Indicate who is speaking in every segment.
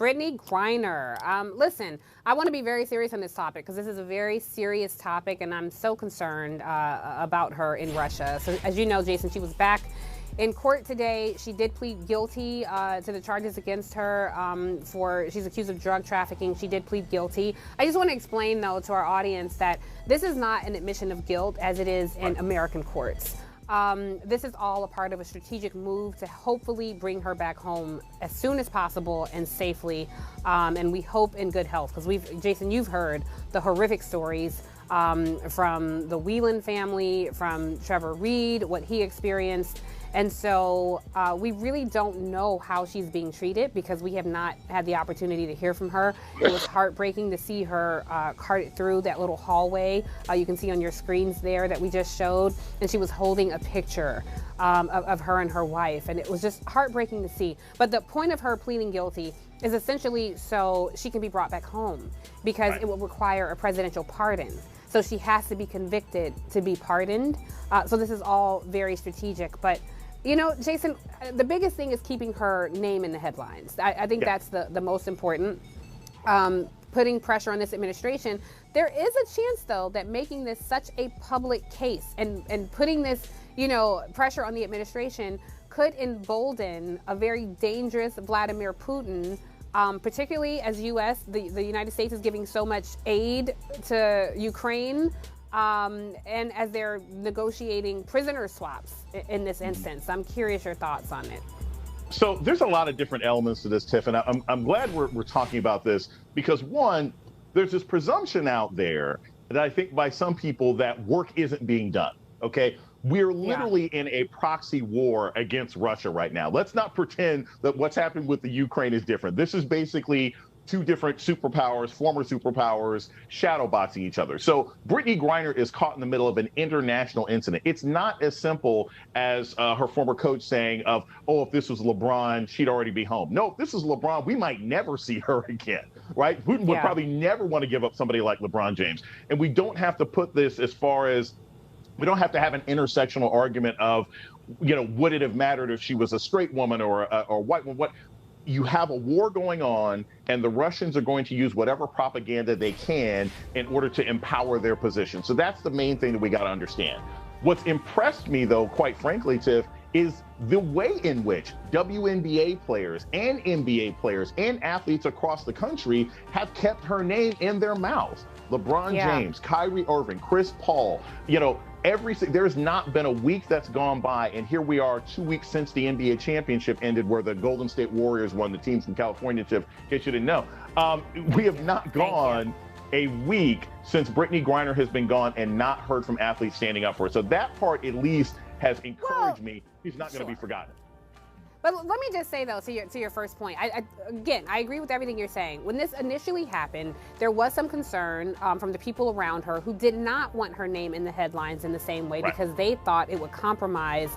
Speaker 1: Brittney Griner. Listen, I want to be very serious on this topic because this is a very serious topic, and I'm so concerned about her in Russia. So, as you know, Jason, she was back in court today. She did plead guilty to the charges against her she's accused of drug trafficking. She did plead guilty. I just want to explain, though, to our audience that this is not an admission of guilt as it is in American courts. This is all a part of a strategic move to hopefully bring her back home as soon as possible and safely. And we hope in good health, because Jason, you've heard the horrific stories from the Whelan family, from Trevor Reed, what he experienced. And so we really don't know how she's being treated because we have not had the opportunity to hear from her. It was heartbreaking to see her carted through that little hallway. You can see on your screens there that we just showed. And she was holding a picture of her and her wife. And it was just heartbreaking to see. But the point of her pleading guilty is essentially so she can be brought back home because it will require a presidential pardon. So she has to be convicted to be pardoned. So this is all very strategic. But you know, Jason, the biggest thing is keeping her name in the headlines. I think that's the most important. Putting pressure on this administration. There is a chance, though, that making this such a public case and putting this, pressure on the administration could embolden a very dangerous Vladimir Putin, particularly as the United States is giving so much aid to Ukraine. And as they're negotiating prisoner swaps in this instance. I'm curious your thoughts on it.
Speaker 2: So there's a lot of different elements to this, Tiff, and I'm glad we're talking about this because, one, there's this presumption out there that I think by some people that work isn't being done, okay? We're literally in a proxy war against Russia right now. Let's not pretend that what's happening with the Ukraine is different. This is basically two different superpowers, former superpowers, shadowboxing each other. So Brittney Griner is caught in the middle of an international incident. It's not as simple as her former coach saying if this was LeBron, she'd already be home. No, if this is LeBron, we might never see her again, right? Putin would probably never want to give up somebody like LeBron James. And we don't have to put this as far as, we don't have to have an intersectional argument of, would it have mattered if she was a straight woman or a white woman? You have a war going on, and the Russians are going to use whatever propaganda they can in order to empower their position. So that's the main thing that we got to understand. What's impressed me, though, quite frankly, Tiff, is the way in which WNBA players and NBA players and athletes across the country have kept her name in their mouths. LeBron James, Kyrie Irving, Chris Paul, there's not been a week that's gone by, and here we are 2 weeks since the NBA championship ended where the Golden State Warriors won, the team from California, Tiff, in case you didn't know. We have not gone a week since Brittney Griner has been gone and not heard from athletes standing up for it. So that part at least has encouraged me. He's not going to be forgotten.
Speaker 1: But let me just say, though, to your first point, I agree with everything you're saying. When this initially happened, there was some concern from the people around her who did not want her name in the headlines in the same way because they thought it would compromise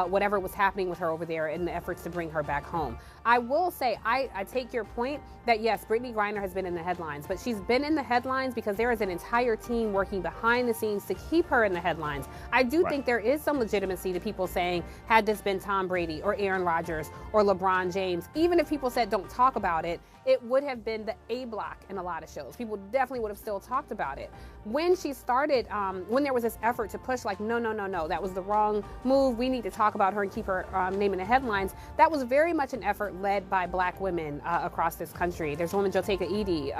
Speaker 1: whatever was happening with her over there in the efforts to bring her back home. I will say, I take your point that, yes, Brittney Griner has been in the headlines, but she's been in the headlines because there is an entire team working behind the scenes to keep her in the headlines. I do think there is some legitimacy to people saying, had this been Tom Brady or Aaron Rodgers or LeBron James, even if people said don't talk about it, it would have been the A block in a lot of shows. People definitely would have still talked about it. When she started, when there was this effort to push like, no, that was the wrong move, we need to talk about her and keep her name in the headlines, that was very much an effort led by Black women across this country. There's a woman, Joteka Edie,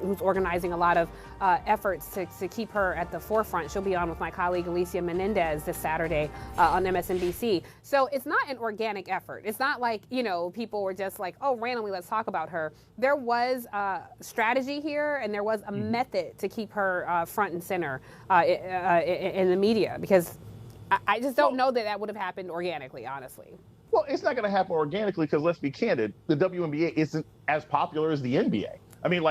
Speaker 1: who's organizing a lot of efforts to keep her at the forefront. She'll be on with my colleague Alicia Menendez this Saturday on MSNBC. So it's not an organic effort. It's not like, people were just like, oh, randomly, let's talk about her. There was a strategy here, and there was a method to keep her front and center in the media, because I just don't know that would have happened organically, honestly.
Speaker 2: Well, it's not going to happen organically because, let's be candid, the WNBA isn't as popular as the NBA. I mean,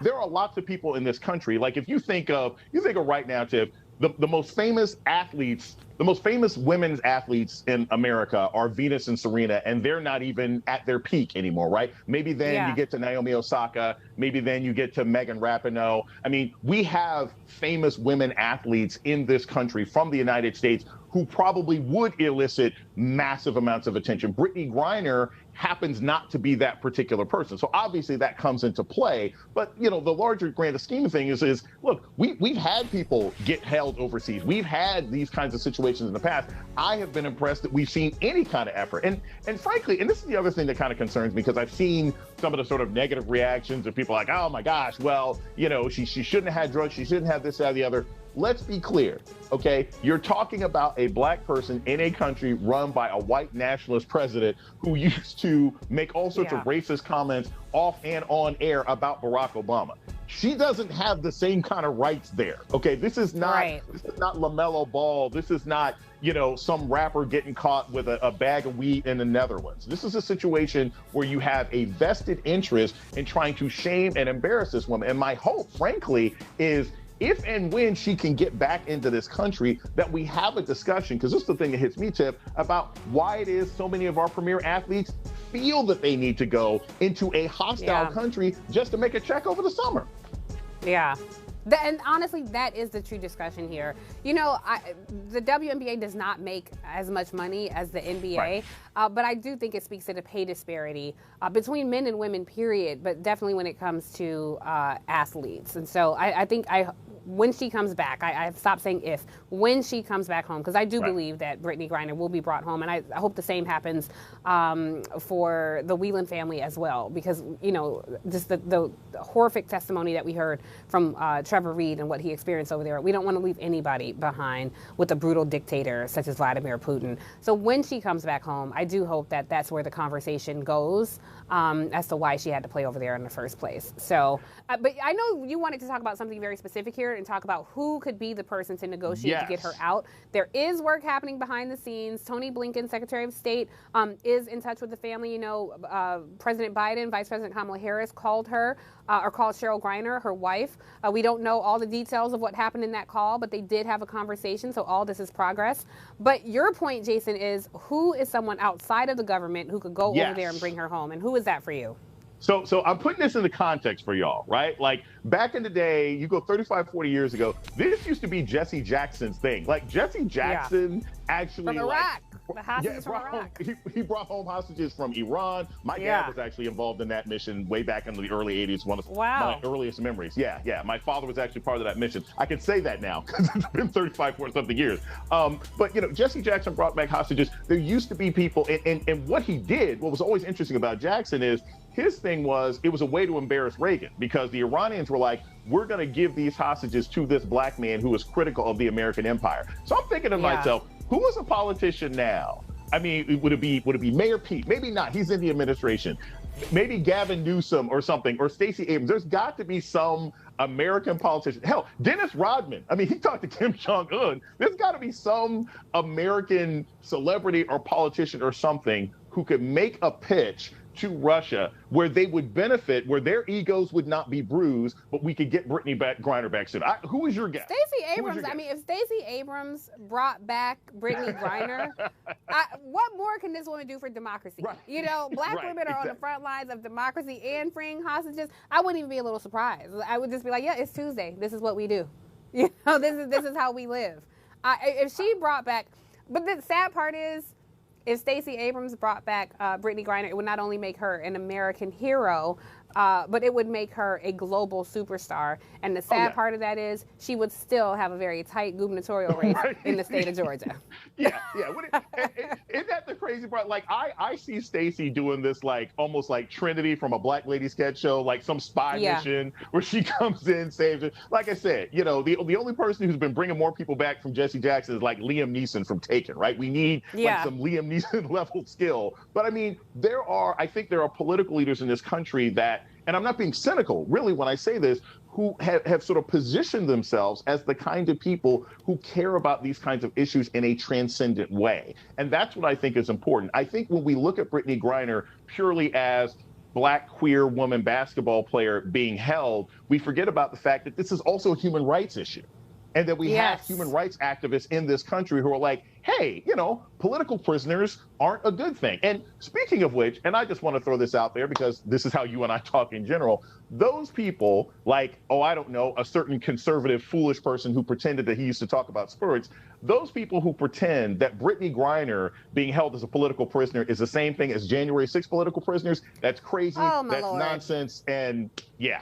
Speaker 2: there are lots of people in this country. Like, if you think of right now, Tiff, the most famous athletes The most famous women's athletes in America are Venus and Serena, and they're not even at their peak anymore, right? Maybe then you get to Naomi Osaka. Maybe then you get to Megan Rapinoe. I mean, we have famous women athletes in this country from the United States who probably would elicit massive amounts of attention. Brittney Griner happens not to be that particular person. So obviously that comes into play. But, you know, the larger grand scheme of things is look, we've had people get held overseas. We've had these kinds of situations in the past. I have been impressed that we've seen any kind of effort. And frankly, and this is the other thing that kind of concerns me, because I've seen some of the sort of negative reactions of people like, oh my gosh, well, you know, she shouldn't have had drugs. She shouldn't have this, that, or the other. Let's be clear, okay? You're talking about a black person in a country run by a white nationalist president who used to make all sorts of racist comments off and on air about Barack Obama. She doesn't have the same kind of rights there, okay? This is not LaMelo Ball. This is not, you know, some rapper getting caught with a bag of weed in the Netherlands. This is a situation where you have a vested interest in trying to shame and embarrass this woman. And my hope, frankly, is if and when she can get back into this country, that we have a discussion, because this is the thing that hits me, Tiff, about why it is so many of our premier athletes feel that they need to go into a hostile country just to make a check over the summer.
Speaker 1: Yeah. And honestly, that is the true discussion here. You know, the WNBA does not make as much money as the NBA, but I do think it speaks to the pay disparity between men and women, period, but definitely when it comes to athletes. And so I think when she comes back, I've stopped saying if, when she comes back home, because I do believe that Brittney Griner will be brought home, and I hope the same happens for the Whelan family as well, because, you know, just the horrific testimony that we heard from Trevor Reed and what he experienced over there. We don't want to leave anybody behind with a brutal dictator such as Vladimir Putin. So when she comes back home, I do hope that that's where the conversation goes as to why she had to play over there in the first place. So, but I know you wanted to talk about something very specific here and talk about who could be the person to negotiate to get her out. There is work happening behind the scenes. Tony Blinken, Secretary of State, is in touch with the family. You know, President Biden, Vice President Kamala Harris called her or called Cheryl Griner, her wife. We don't know all the details of what happened in that call, but they did have a conversation, so all this is progress. But your point, Jason, is who is someone outside of the government who could go over there and bring her home, and who is that for you?
Speaker 2: So I'm putting this into context for y'all, right? Like back in the day, you go 35, 40 years ago, this used to be Jesse Jackson's thing. Like Jesse Jackson actually
Speaker 1: from Iraq. The hostages from Iraq.
Speaker 2: He brought home hostages from Iran. My dad was actually involved in that mission way back in the early 80s. One of my earliest memories. Yeah. My father was actually part of that mission. I can say that now because it's been 35, 40 something years. But, you know, Jesse Jackson brought back hostages. There used to be people, and what he did, what was always interesting about Jackson is his thing was, it was a way to embarrass Reagan, because the Iranians were like, we're going to give these hostages to this black man who is critical of the American empire. So I'm thinking to myself, who is a politician now? I mean, would it be Mayor Pete? Maybe not. He's in the administration. Maybe Gavin Newsom or something, or Stacey Abrams. There's got to be some American politician. Hell, Dennis Rodman. I mean, he talked to Kim Jong-un. There's got to be some American celebrity or politician or something who could make a pitch to Russia where they would benefit, where their egos would not be bruised, but we could get Brittney Griner back soon. Who is your guess?
Speaker 1: Stacey Abrams. I mean, if Stacey Abrams brought back Brittney Griner, what more can this woman do for democracy? Right. You know, black women are on the front lines of democracy and freeing hostages. I wouldn't even be a little surprised. I would just be like, yeah, it's Tuesday. This is what we do. You know, this is how we live. If she brought back, but the sad part is, if Stacey Abrams brought back Brittney Griner, it would not only make her an American hero, but it would make her a global superstar. And the sad part of that is she would still have a very tight gubernatorial race in the state of Georgia.
Speaker 2: Isn't that the crazy part? Like, I see Stacey doing this, like, almost like Trinity from a Black Lady sketch show, like some spy mission where she comes in, saves it. Like I said, you know, the only person who's been bringing more people back from Jesse Jackson is like Liam Neeson from Taken, right? We need like some Liam Neeson level skill. But I mean, I think there are political leaders in this country that, and I'm not being cynical, really, when I say this, who have sort of positioned themselves as the kind of people who care about these kinds of issues in a transcendent way. And that's what I think is important. I think when we look at Brittney Griner purely as black queer woman basketball player being held, we forget about the fact that this is also a human rights issue. And that we have human rights activists in this country who are like, hey, political prisoners aren't a good thing. And speaking of which, and I just want to throw this out there because this is how you and I talk in general, those people like, I don't know, a certain conservative, foolish person who pretended that he used to talk about sports, those people who pretend that Brittney Griner being held as a political prisoner is the same thing as January 6 political prisoners, that's crazy, that's
Speaker 1: Lord.
Speaker 2: Nonsense, and yeah.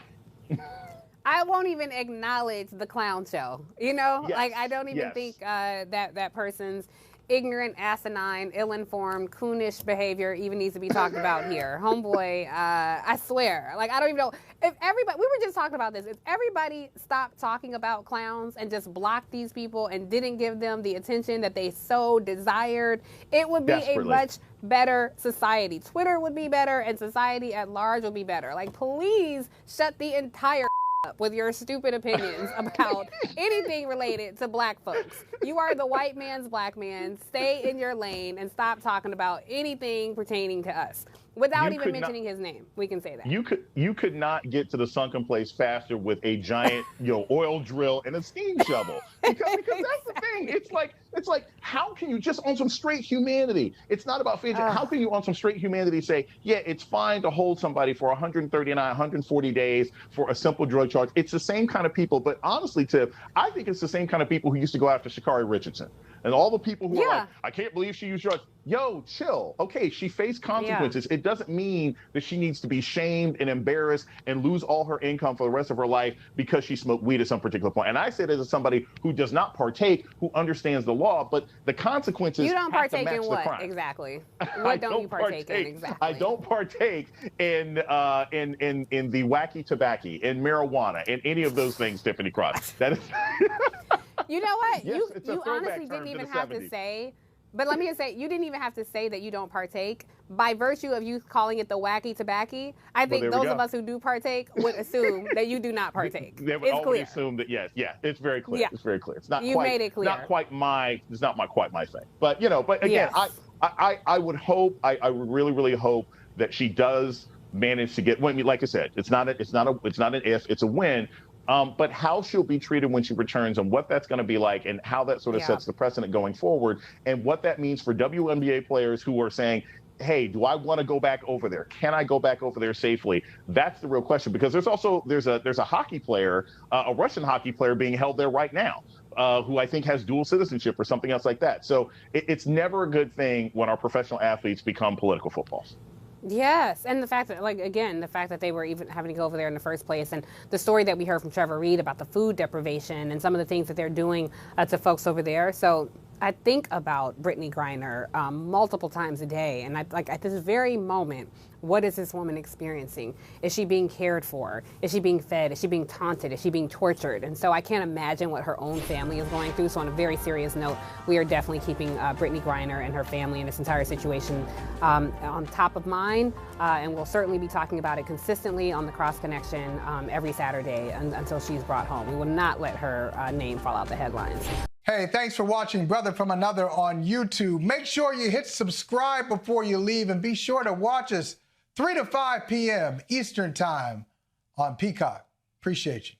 Speaker 1: I won't even acknowledge the clown show,
Speaker 2: Yes,
Speaker 1: like I don't even think that person's ignorant, asinine, ill-informed, coonish behavior even needs to be talked about here. Homeboy, I swear, like I don't even know if everybody, we were just talking about this, if everybody stopped talking about clowns and just blocked these people and didn't give them the attention that they so desired, it would be a much better society. Twitter would be better and society at large would be better. Like, please shut the entire up with your stupid opinions about anything related to black folks. You are the white man's black man. Stay in your lane and stop talking about anything pertaining to us. Without even mentioning his name, we can say that.
Speaker 2: You could not get to the sunken place faster with a giant, oil drill and a steam shovel. Because that's the thing. It's like, how can you just on some straight humanity? It's not about faith. How can you on some straight humanity say, yeah, it's fine to hold somebody for 139, 140 days for a simple drug charge? It's the same kind of people. But honestly, Tiff, I think it's the same kind of people who used to go after Sha'Carri Richardson. And all the people who are like, I can't believe she used drugs. Yo, chill. Okay, she faced consequences. It doesn't mean that she needs to be shamed and embarrassed and lose all her income for the rest of her life because she smoked weed at some particular point. And I say this as somebody who does not partake, who understands the law, but the consequences
Speaker 1: You don't
Speaker 2: have
Speaker 1: partake
Speaker 2: to match
Speaker 1: in what
Speaker 2: the crime.
Speaker 1: Exactly? What don't you partake in exactly?
Speaker 2: I don't partake in the wacky tobacco, in marijuana, in any of those things, Tiffany Cross. That is.
Speaker 1: You know what?
Speaker 2: Yes,
Speaker 1: you honestly didn't even have to say, but let me just say, you didn't even have to say that you don't partake. By virtue of you calling it the wacky tobacco, I think those of us who do partake would assume that you do not partake.
Speaker 2: They would already assume that, it's very clear. Yeah. It's very clear. It's not
Speaker 1: made it clear.
Speaker 2: Not quite it's not quite my thing. But, but again, I would hope, I would really, really hope that she does manage to get, like I said, it's not an if, it's a when. But how she'll be treated when she returns and what that's going to be like and how that sort of sets the precedent going forward and what that means for WNBA players who are saying, hey, do I want to go back over there? Can I go back over there safely? That's the real question, because there's a hockey player, a Russian hockey player being held there right now, who I think has dual citizenship or something else like that. So it's never a good thing when our professional athletes become political footballs.
Speaker 1: Yes, and the fact that they were even having to go over there in the first place, and the story that we heard from Trevor Reed about the food deprivation and some of the things that they're doing to folks over there. So I think about Brittney Griner multiple times a day, and at this very moment, what is this woman experiencing? Is she being cared for? Is she being fed? Is she being taunted? Is she being tortured? And so I can't imagine what her own family is going through. So on a very serious note, we are definitely keeping Brittney Griner and her family and this entire situation on top of mind. And we'll certainly be talking about it consistently on the Cross Connection every Saturday until she's brought home. We will not let her name fall out the headlines.
Speaker 3: Hey, thanks for watching Brother from Another on YouTube. Make sure you hit subscribe before you leave, and be sure to watch us 3 to 5 p.m. Eastern Time on Peacock. Appreciate you.